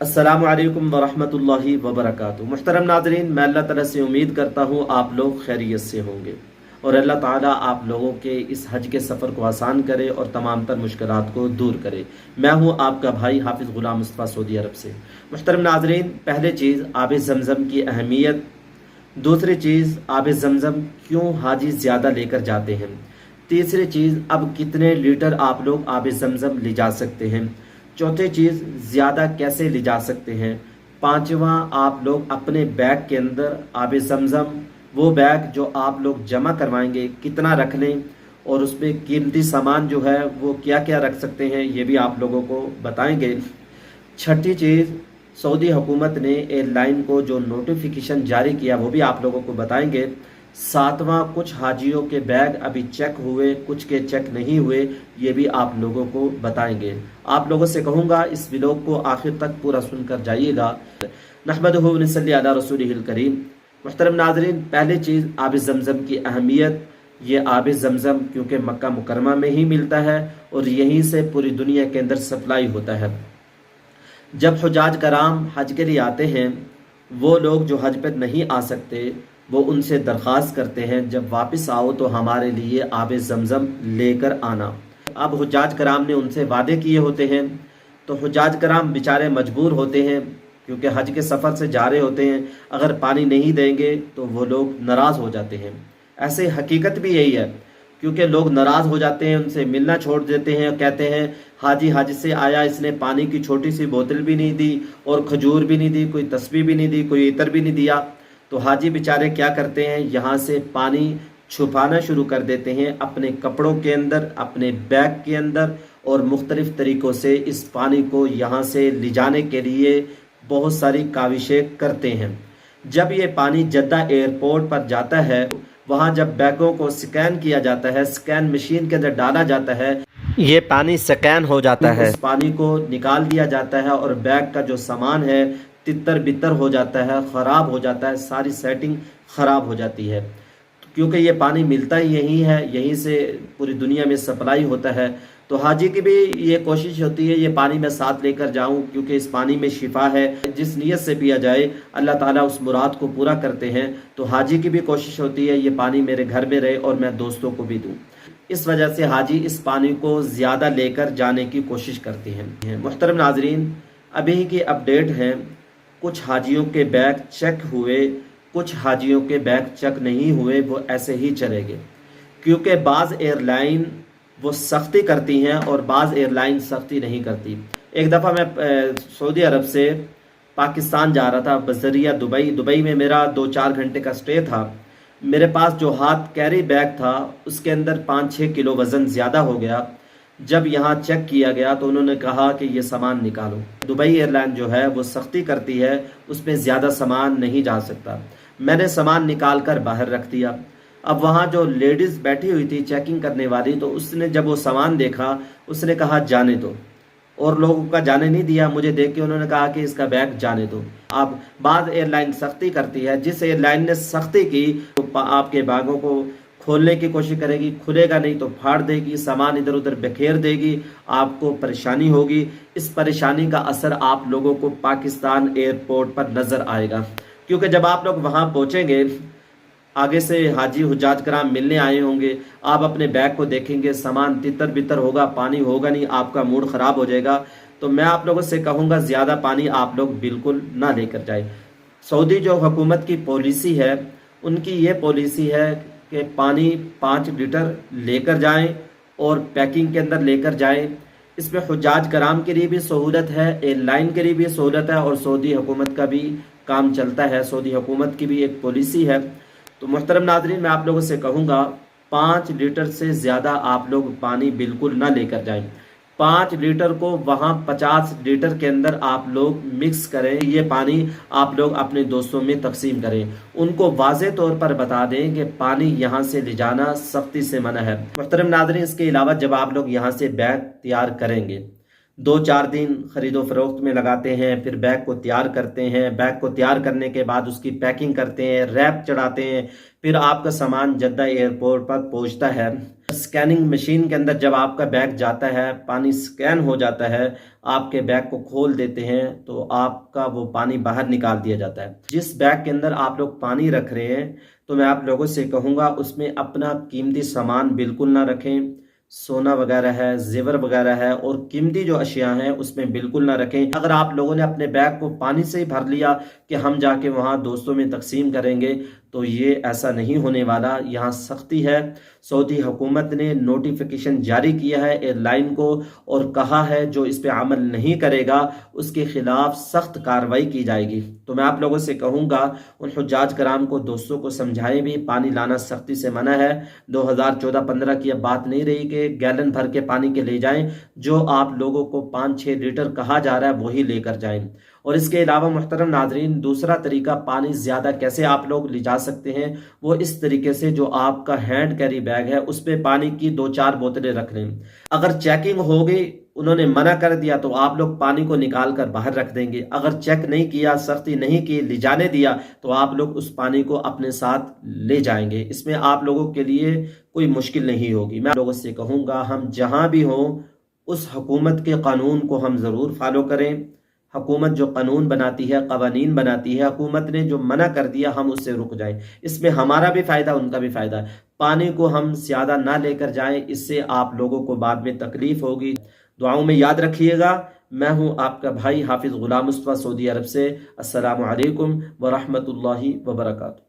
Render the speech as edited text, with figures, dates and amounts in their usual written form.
अस्सलामु अलैकुम वरहमतुल्लाहि वबरकातुहू। मुहतरम नाज़रीन, मैं अल्लाह ताला से उम्मीद करता हूँ आप लोग खैरियत से होंगे और अल्लाह ताला आप लोगों के इस हज के सफ़र को आसान करे और तमाम तर मुश्किलात को दूर करे। मैं हूँ आपका भाई हाफिज़ ग़ुलाम मुस्तफ़ा सऊदी अरब से। मुहतरम नाज़रीन, पहले चीज़ आब ज़मज़म की अहमियत, दूसरी चीज़ आब ज़मज़म क्यों हाजी ज़्यादा लेकर जाते हैं, तीसरी चीज़ अब कितने लीटर आप लोग आब ज़मज़म ले जा सकते हैं, चौथी चीज़ ज़्यादा कैसे ले जा सकते हैं, पांचवा आप लोग अपने बैग के अंदर आब ज़मज़म वो बैग जो आप लोग जमा करवाएंगे कितना रख लें और उसमें कीमती सामान जो है वो क्या क्या रख सकते हैं, ये भी आप लोगों को बताएंगे। छठी चीज़, सऊदी हुकूमत ने एयरलाइन को जो नोटिफिकेशन जारी किया वो भी आप लोगों को बताएंगे। सातवां, कुछ हाजियों के बैग अभी चेक हुए, कुछ के चेक नहीं हुए, ये भी आप लोगों को बताएंगे। आप लोगों से कहूँगा इस व्लॉग को आखिर तक पूरा सुनकर जाइएगा। नहमदुहु व नसल्ली अला रसूलिहिल करीम। मुहतरम नाज़रीन, पहली चीज़ आब ज़मज़म की अहमियत। ये आब ज़मज़म क्योंकि मक्का मुकरमा में ही मिलता है और यहीं से पूरी दुनिया के अंदर सप्लाई होता है। जब हुजाज कराम हज के लिए आते हैं, वो लोग जो हज पर नहीं आ सकते वो उनसे दरख्वास्त करते हैं जब वापस आओ तो हमारे लिए आब ज़मज़म लेकर आना। अब हुजाज कराम ने उनसे वादे किए होते हैं तो हुजाज कराम बेचारे मजबूर होते हैं क्योंकि हज के सफ़र से जा रहे होते हैं। अगर पानी नहीं देंगे तो वो लोग नाराज़ हो जाते हैं। ऐसे हकीकत भी यही है क्योंकि लोग नाराज़ हो जाते हैं, उनसे मिलना छोड़ देते हैं और कहते हैं हाजी हज से आया, इसने पानी की छोटी सी बोतल भी नहीं दी और खजूर भी नहीं दी, कोई तस्बीह भी नहीं दी, कोई इतर भी नहीं दिया। तो हाजी बेचारे क्या करते हैं, यहाँ से पानी छुपाना शुरू कर देते हैं अपने कपड़ों के अंदर, अपने बैग के अंदर, और मुख्तलिफ तरीक़ों से इस पानी को यहाँ से ले जाने के लिए बहुत सारी काविशें करते हैं। जब ये पानी जद्दा एयरपोर्ट पर जाता है, वहाँ जब बैगों को स्कैन किया जाता है, स्कैन मशीन के अंदर डाला जाता है, ये पानी स्कैन हो जाता है, इस पानी को निकाल दिया जाता है और बैग का जो सामान है तितर बितर हो जाता है, ख़राब हो जाता है, सारी सेटिंग ख़राब हो जाती है। क्योंकि ये पानी मिलता ही यहीं है, यहीं से पूरी दुनिया में सप्लाई होता है। तो हाजी की भी ये कोशिश होती है ये पानी मैं साथ लेकर जाऊं क्योंकि इस पानी में शिफा है, जिस नीयत से पिया जाए अल्लाह ताला उस मुराद को पूरा करते हैं। तो हाजी की भी कोशिश होती है ये पानी मेरे घर में रहे और मैं दोस्तों को भी दूं। इस वजह से हाजी इस पानी को ज़्यादा लेकर जाने की कोशिश करते हैं। मुहतरम नाजरीन, अभी की अपडेट है, कुछ हाजियों के बैग चेक हुए, कुछ हाजियों के बैग चेक नहीं हुए, वो ऐसे ही चले गए क्योंकि बाज़ एयरलाइन वो सख्ती करती हैं और बाज़ एयरलाइन सख्ती नहीं करती। एक दफ़ा मैं सऊदी अरब से पाकिस्तान जा रहा था बज़रिया दुबई में मेरा 2-4 घंटे का स्टे था। मेरे पास जो हाथ कैरी बैग था उसके अंदर 5-6 किलो वज़न ज़्यादा हो गया। जब यहाँ चेक किया गया तो उन्होंने कहा कि ये सामान निकालो। दुबई एयरलाइन जो है वो सख्ती करती है, उसमें ज़्यादा सामान नहीं जा सकता। मैंने सामान निकाल कर बाहर रख दिया। अब वहाँ जो लेडीज़ बैठी हुई थी चेकिंग करने वाली, तो उसने जब वो सामान देखा उसने कहा जाने दो, और लोगों का जाने नहीं दिया। मुझे देख के उन्होंने कहा कि इसका बैग जाने दो। अब बाद एयरलाइन सख्ती करती है, जिस एयरलाइन ने सख्ती की तो आपके बैगों को खोलने की कोशिश करेगी, खुलेगा नहीं तो फाड़ देगी, सामान इधर उधर बिखेर देगी, आपको परेशानी होगी। इस परेशानी का असर आप लोगों को पाकिस्तान एयरपोर्ट पर नज़र आएगा क्योंकि जब आप लोग वहाँ पहुँचेंगे, आगे से हाजी हुज्जाज कराम मिलने आए होंगे, आप अपने बैग को देखेंगे, सामान तितर बितर होगा, पानी होगा नहीं, आपका मूड ख़राब हो जाएगा। तो मैं आप लोगों से कहूँगा ज़्यादा पानी आप लोग बिल्कुल ना लेकर जाए। सऊदी जो हुकूमत की पॉलिसी है, उनकी ये पॉलिसी है कि पानी 5 लीटर लेकर जाएं और पैकिंग के अंदर लेकर जाएं। इसमें हुज्जाज कराम के लिए भी सहूलत है, एयरलाइन के लिए भी सहूलत है और सऊदी हुकूमत का भी काम चलता है। सऊदी हुकूमत की भी एक पॉलिसी है। तो मुहतरम नाज़रीन, मैं आप लोगों से कहूँगा 5 लीटर से ज़्यादा आप लोग पानी बिल्कुल ना लेकर जाएं। 5 लीटर को वहाँ 50 लीटर के अंदर आप लोग मिक्स करें। ये पानी आप लोग अपने दोस्तों में तकसीम करें, उनको वाज़े तौर पर बता दें कि पानी यहाँ से ले जाना सख्ती से मना है। मुहतरम नाज़रीन, इसके अलावा जब आप लोग यहाँ से बैग तैयार करेंगे 2-4 दिन खरीद व फरोख्त में लगाते हैं, फिर बैग को तैयार करते हैं, बैग को तैयार करने के बाद उसकी पैकिंग करते हैं, रैप चढ़ाते हैं, फिर आपका सामान जद्दा एयरपोर्ट पर पहुंचता है। स्कैनिंग मशीन के अंदर जब आपका बैग जाता है, पानी स्कैन हो जाता है, आपके बैग को खोल देते हैं तो आपका वो पानी बाहर निकाल दिया जाता है। जिस बैग के अंदर आप लोग पानी रख रहे हैं तो मैं आप लोगों से कहूँगा उसमें अपना कीमती सामान बिल्कुल ना रखें। सोना वगैरह है, जेवर वगैरह है और कीमती जो अशिया हैं उसमें बिल्कुल ना रखें। अगर आप लोगों ने अपने बैग को पानी से ही भर लिया कि हम जाके वहाँ दोस्तों में तकसीम करेंगे, तो ये ऐसा नहीं होने वाला। यहाँ सख्ती है। सऊदी हुकूमत ने नोटिफिकेशन जारी किया है एयरलाइन को और कहा है जो इस पे अमल नहीं करेगा उसके खिलाफ सख्त कार्रवाई की जाएगी। तो मैं आप लोगों से कहूँगा उन हुज्जाज कराम को, दोस्तों को समझाएं भी, पानी लाना सख्ती से मना है। 2014-15 की अब बात नहीं रही कि गैलन भर के पानी के ले जाएं। जो आप लोगों को 5-6 लीटर कहा जा रहा है वही लेकर जाएं। और इसके अलावा मुहतरम नाजरीन, दूसरा तरीका पानी ज़्यादा कैसे आप लोग ले जा सकते हैं, वो इस तरीके से जो आपका हैंड कैरी बैग है उस पर पानी की 2-4 बोतलें रख लें। अगर चेकिंग हो गई, उन्होंने मना कर दिया, तो आप लोग पानी को निकाल कर बाहर रख देंगे। अगर चेक नहीं किया, सख्ती नहीं की, ले जाने दिया, तो आप लोग उस पानी को अपने साथ ले जाएंगे। इसमें आप लोगों के लिए कोई मुश्किल नहीं होगी। मैं लोगों से कहूँगा हम जहाँ भी हों उस हुकूमत के कानून को हम ज़रूर फॉलो करें। हुकूमत जो कानून बनाती है, कवानीन बनाती है, हुकूमत ने जो मना कर दिया हम उससे रुक जाएं। इसमें हमारा भी फ़ायदा, उनका भी फ़ायदा। पानी को हम ज़्यादा ना लेकर जाएं, इससे आप लोगों को बाद में तकलीफ़ होगी। दुआओं में याद रखिएगा। मैं हूँ आपका भाई हाफिज़ गुलाम मुस्तफ़ा, सऊदी अरब से। अस्सलामु अलैकुम व रहमतुल्लाहि व बरकातुहू।